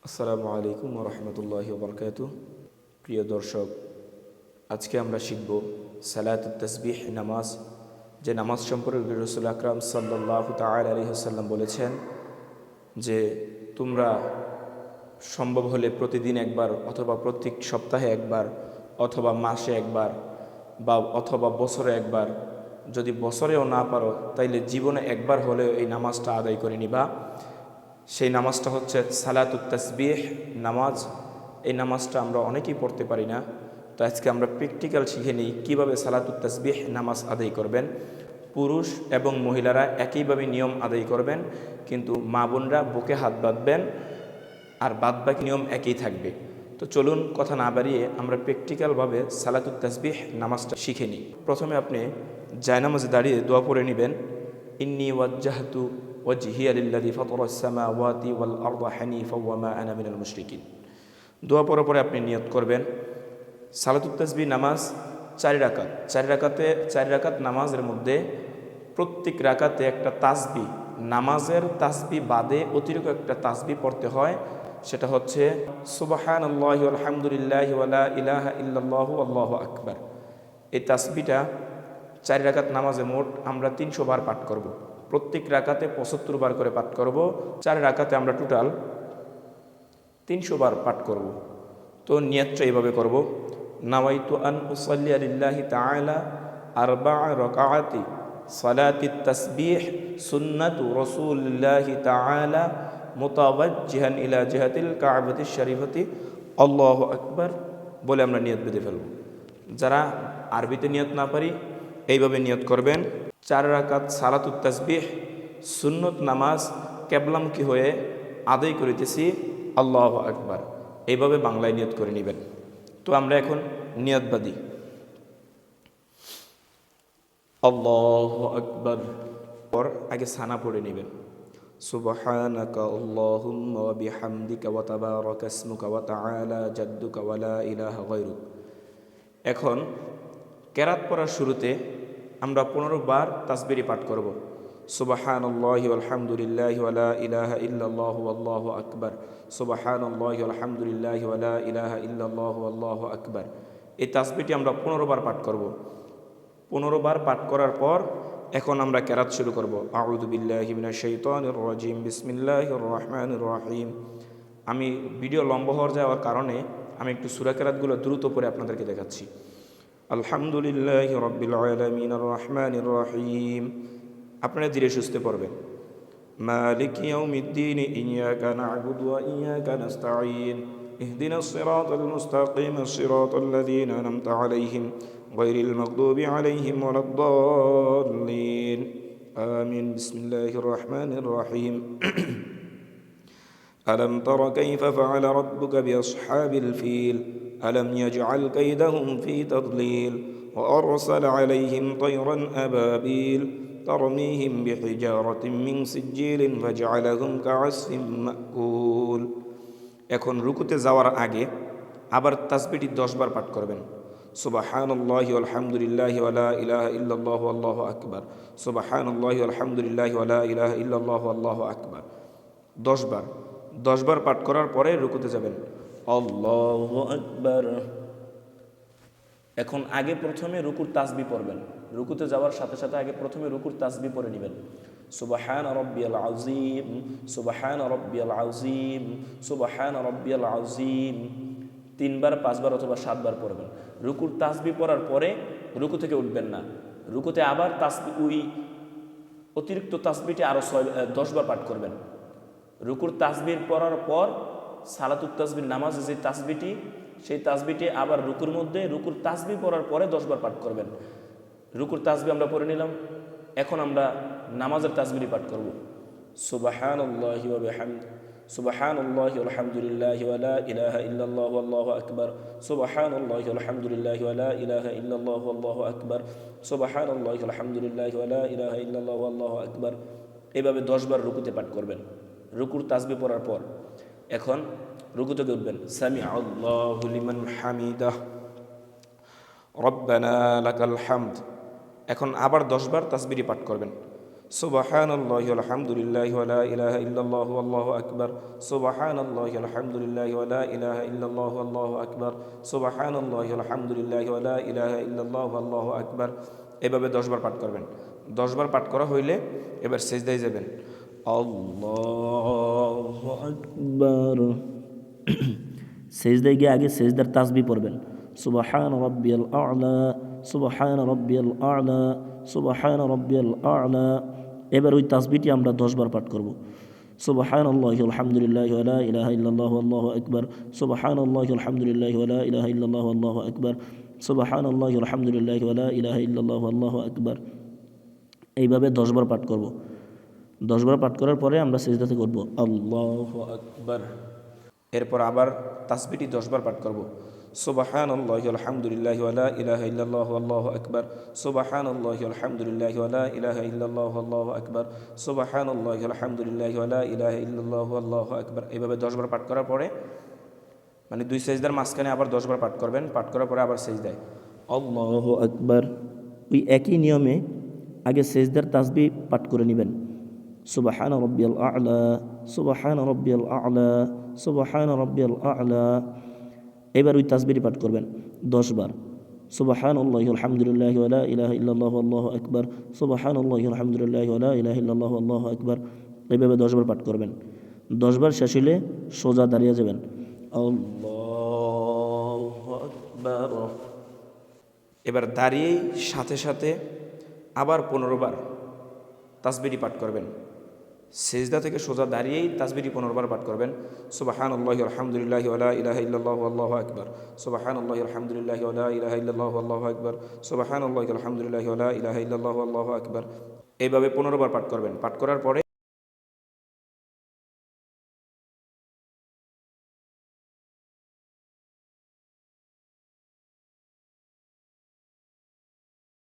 আসসালামু আলাইকুম ওয়া রাহমাতুল্লাহি ওয়া বারাকাতুহু। প্রিয় দর্শক, আজকে আমরা শিখব সালাতুত তাসবিহ নামাজ। যে নামাজ সম্পর্কে রাসূল আকরাম সাল্লাল্লাহু তাআলা আলাইহি ওয়াসাল্লাম বলেছেন যে তোমরা সম্ভব হলে প্রতিদিন একবার অথবা প্রত্যেক সপ্তাহে একবার অথবা মাসে একবার অথবা বছরে একবার, যদি বছরেও না পারো তাইলে জীবনে একবার হলেও এই নামাজটা আদায় করে নিবা। সেই নামাজটা হচ্ছে সালাতুত তাসবিহ নামাজ। এই নামাজটা আমরা অনেকেই পড়তে পারি না, তো আজকে আমরা প্র্যাকটিক্যাল শিখে নিই কীভাবে সালাতুত তাসবিহ নামাজ আদায় করবেন। পুরুষ এবং মহিলারা একইভাবে নিয়ম আদায় করবেন, কিন্তু মা বোনরা বুকে হাত বাঁধবেন আর বাদবাকি নিয়ম একই থাকবে। তো চলুন কথা না বাড়িয়ে আমরা প্র্যাকটিক্যালভাবে সালাতুত তাসবিহ নামাজটা শিখে নিই। প্রথমে আপনি জায়নামাজে দাঁড়িয়ে দোয়া পড়ে নেবেন, ইন্নী ওয়াজ্জাহতু ওয়াজহিয়া লিল্লাযী ফাতারাস সামাওয়াতি ওয়াল আরদা হানিফা ওয়া মা আনা মিনাল মুশরিকিন। দোয়া পড়ার পরে আপনি নিয়ত করবেন। সালাতুত তাসবিহ নামাজ 4 রাকাত। 4 রাকাত নামাজের মধ্যে প্রত্যেক রাকাতে একটা তাসবিহ, নামাজের তাসবিহ বাদে অতিরিক্ত একটা তাসবিহ পড়তে হয়। সেটা হচ্ছে সুবহানাল্লাহি ওয়াল হামদুলিল্লাহি ওয়া লা ইলাহা ইল্লাল্লাহু আল্লাহু আকবার। এই তাসবিহটা 4 রাকাত নামাজে মোট আমরা 300 বার পাঠ করব। প্রত্যেক রাকাতে 75 বার করে পাঠ করব। 4 রাকাতে আমরা টোটাল 300 বার পাঠ করব। তো নিয়তটা এইভাবে করব, নাওয়াইতু আন উসাল্লি লিল্লাহি তাআলা আরবা'a রাকাআতি সালাতিত তাসবিহ সুন্নাতু রাসূলিল্লাহি তাআলা মুতাওয়াজ্জিহান ইলা জিহাতিল কা'বাতিশ শরীফাতি আল্লাহু আকবার বলে আমরা নিয়ত বেঁধে ফেলব। যারা আরবিতে নিয়ত না পারি এইভাবে নিয়ত করবেন, 4 রাকাত সালাতুত তাসবিহ সুন্নত নামাজ কেবলামুখী হয়ে আদায় করিতেছি আল্লাহু আকবার, এইভাবে বাংলায় নিয়ত করে নেবেন। তো আমরা এখন নিয়ত বাঁধি। আল্লাহু আকবার পর আগে সানা পড়ে নেবেন, সুবহানাকা আল্লাহুম্মা ওয়া বিহামদিকা ওয়া তাবারাকা ইসমুকা ওয়া তাআলা জাদ্দুকা ওয়া লা ইলাহা গায়রুক। এখন কেরাত পড়ার শুরুতে আমরা 15 বার তাসবিহ পাঠ করব, সুবহানাল্লাহি ওয়াল হামদুলিল্লাহি ওয়া লা ইলাহা ইল্লাল্লাহু আল্লাহু আকবার, সুবহানাল্লাহি ওয়াল হামদুলিল্লাহি ওয়া লা ইলাহা ইল্লাল্লাহু আল্লাহু আকবার। এই তাসবিহটি আমরা 15 বার পাঠ করব। 15 বার পাঠ করার পর এখন আমরা কেরাত শুরু করব। আউযু বিল্লাহি মিনাশ শাইতানির রাজিম, বিসমিল্লাহির রহমানির রহিম। আমি ভিডিও লম্বা হয়ে যাওয়ার কারণে আমি একটু সূরা কেরাতগুলো দ্রুত পড়ে আপনাদেরকে দেখাচ্ছি। আলহামদুলিল্লাহি রাব্বিল আলামিন আর রহমানির রহিম। আপনারা ধীরে সুস্থে পড়বেন। মালিকি ইয়াউমিদ্দিন ইয়্যাকা না'বুদু ওয়া ইয়্যাকা নাস্তাঈন ইহদিনাস সিরাতাল মুস্তাকিম সিরাতাল লাযীনা আন'আমতা আলাইহিম গায়রিল মাগদুবি আলাইহিম ওয়ালাদ-দাল্লিন। আমিন। বিসমিল্লাহির রহমানির রহিম। ألم تر كيف فعل ربك بأصحاب الفيل ألم يجعل كيدهم في تضليل وأرسل عليهم طيرا أبابيل ترميهم بحجارة من سجيل فجعلهم كعصف مأكول। এখন রুকুতে যাওয়ার আগে আবার তাসবিহটি 10 বার পাঠ করবেন, সুবহানাল্লাহি ওয়াল হামদুলিল্লাহি ওয়া লা ইলাহা ইল্লাল্লাহু আল্লাহু আকবার, সুবহানাল্লাহি ওয়াল হামদুলিল্লাহি ওয়া লা ইলাহা ইল্লাল্লাহু আল্লাহু আকবার। 10 বার পাঠ করার পরে রুকুতে যাবেন, আল্লাহু আকবার। এখন আগে প্রথমে রুকুর তাসবিহ পড়বেন। রুকুতে যাওয়ার সাথে সাথে আগে প্রথমে রুকুর তাসবিহ পড়ে নেবেন, সুবহানা রাব্বিয়াল আযীম, সুবহানা রাব্বিয়াল আযীম, সুবহানা রাব্বিয়াল আযীম। 3 বার 5 বার অথবা 7 বার পড়বেন। রুকুর তাসবিহ পড়ার পরে রুকু থেকে উঠবেন না, রুকুতে আবার অতিরিক্ত তাসবিহটি আরও 10 বার পাঠ করবেন। রুকুর তাসবিহ পড়ার পর সালাতুত তাসবিহ নামাজে যে তাসবিহটি, সেই তাসবিহটি আবার রুকুর তাসবিহ পড়ার পরে 10 বার পাঠ করবেন। রুকুর তাসবিহ আমরা পড়ে নিলাম, এখন আমরা নামাজের তাসবিহটি পাঠ করব, সুবহানাল্লাহি ওয়া বিহামদিহি, সুবহানাল্লাহি ওয়াল হামদুলিল্লাহি ওয়া লা ইলাহা ইল্লাল্লাহু আল্লাহু আকবার, সুবহানাল্লাহি ওয়াল হামদুলিল্লাহি ওয়া লা ইলাহা ইল্লাল্লাহু আল্লাহু আকবার, সুবহানাল্লাহি ওয়াল হামদুলিল্লাহি ওয়া লা ইলাহা ইল্লাল্লাহু আল্লাহু আকবার। এভাবে 10 বার রুকুতে পাঠ করবেন রুকুর তাসবিহ পড়ার পর। এখন রুকু থেকে উঠবেন, সামিআল্লাহু লিমান হামিদাহ, রব্বানা লাকাল হামদ। এখন আবার 10 বার তাসবিহটি পাঠ করবেন, সুবহানাল্লাহি আলহামদুলিল্লাহি ওয়া লা ইলাহা ইল্লাল্লাহু আল্লাহু আকবার। সুবহানাল্লাহি আলহামদুলিল্লাহি ওয়া লা ইলাহা ইল্লাল্লাহু আল্লাহু আকবার। সুবহানাল্লাহি আলহামদুলিল্লাহি ওয়া লা ইলাহা ইল্লাল্লাহু আল্লাহু আকবার। এভাবে 10 বার পাঠ করবেন। 10 বার পাঠ করা হইলে এবার সিজদায় যাবেন। আল্লাহু আকবার। সেজদায় গিয়ে আগে সেজদার তাসবিহ পড়বেন। সুবহান রাব্বিয়াল আ'লা, সুবহান রাব্বিয়াল আ'লা, সুবহান রাব্বিয়াল আ'লা। এবার ওই তাসবিহটি আমরা 10 বার পাঠ করব। সুবহানাল্লাহি আলহামদুলিল্লাহি ওয়া লা ইলাহা ইল্লাল্লাহু আল্লাহু আকবার। সুবহানাল্লাহি আলহামদুলিল্লাহি ওয়া লা ইলাহা ইল্লাল্লাহু আল্লাহু আকবার। সুবহানাল্লাহি আলহামদুলিল্লাহি ওয়া লা ইলাহা ইল্লাল্লাহু আল্লাহু আকবার। এইভাবে 10 বার পাঠ করব। 10 বার পাঠ করার পরে আমরা সিজদাতে করব আল্লাহু আকবার। এরপর আবার তাসবিহটি 10 বার পাঠ করব। সুবহানাল্লাহি আলহামদুলিল্লাহি ওয়া লা ইলাহা ইল্লাল্লাহু আল্লাহু আকবার। সুবহানাল্লাহি আলহামদুলিল্লাহি ওয়া লা ইলাহা ইল্লাল্লাহু আল্লাহু আকবার। সুবহানাল্লাহি আলহামদুলিল্লাহি ওয়া লা ইলাহা ইল্লাল্লাহু আল্লাহু আকবার। এইভাবে 10 বার পাঠ করার পরে মানে 2 সেজদার মাঝখানে আবার 10 বার পাঠ করবেন। পাঠ করার পরে আবার সেজদায় আল্লাহু আকবার। ওই একই নিয়মে আগে সেজদার তাসবিহ পাঠ করে নেবেন। সুবহান রাব্বিয়াল আ'লা, সুবহান রাব্বিয়াল আ'লা, সুবহান রাব্বিয়াল আ'লা। এবার ওই তাসবিহটি পাঠ করবেন 10 বার। সুবহানাল্লাহি আলহামদুলিল্লাহি ওয়া লা ইলাহা ইল্লাল্লাহু আল্লাহু আকবার। সুবহানাল্লাহি আলহামদুলিল্লাহি ওয়া লা ইলাহা ইল্লাল্লাহু আল্লাহু আকবার। এইভাবে 10 বার পাঠ করবেন। 10 বার শেষ হলে সোজা দাঁড়িয়ে যাবেন। আল্লাহু আকবার। এবার দাঁড়িয়েই সাথে সাথে আবার 15 বার তাসবিহটি পাঠ করবেন। সেজদা থেকে সোজা দাঁড়িয়েই তাসবিহটি 15 বার পাঠ করবেন। সুবহানাল্লাহি আলহামদুলিল্লাহি ওয়া লা ইলাহা ইল্লাল্লাহু আল্লাহু আকবার। সুবহানাল্লাহি আলহামদুলিল্লাহি ওয়া লা ইলাহা ইল্লাল্লাহু আল্লাহু আকবার। সুবহানাল্লাহি আলহামদুলিল্লাহি ওয়া লা ইলাহা ইল্লাল্লাহু আল্লাহু আকবার। এইভাবে 15 বার পাঠ করবেন। পাঠ করার পরে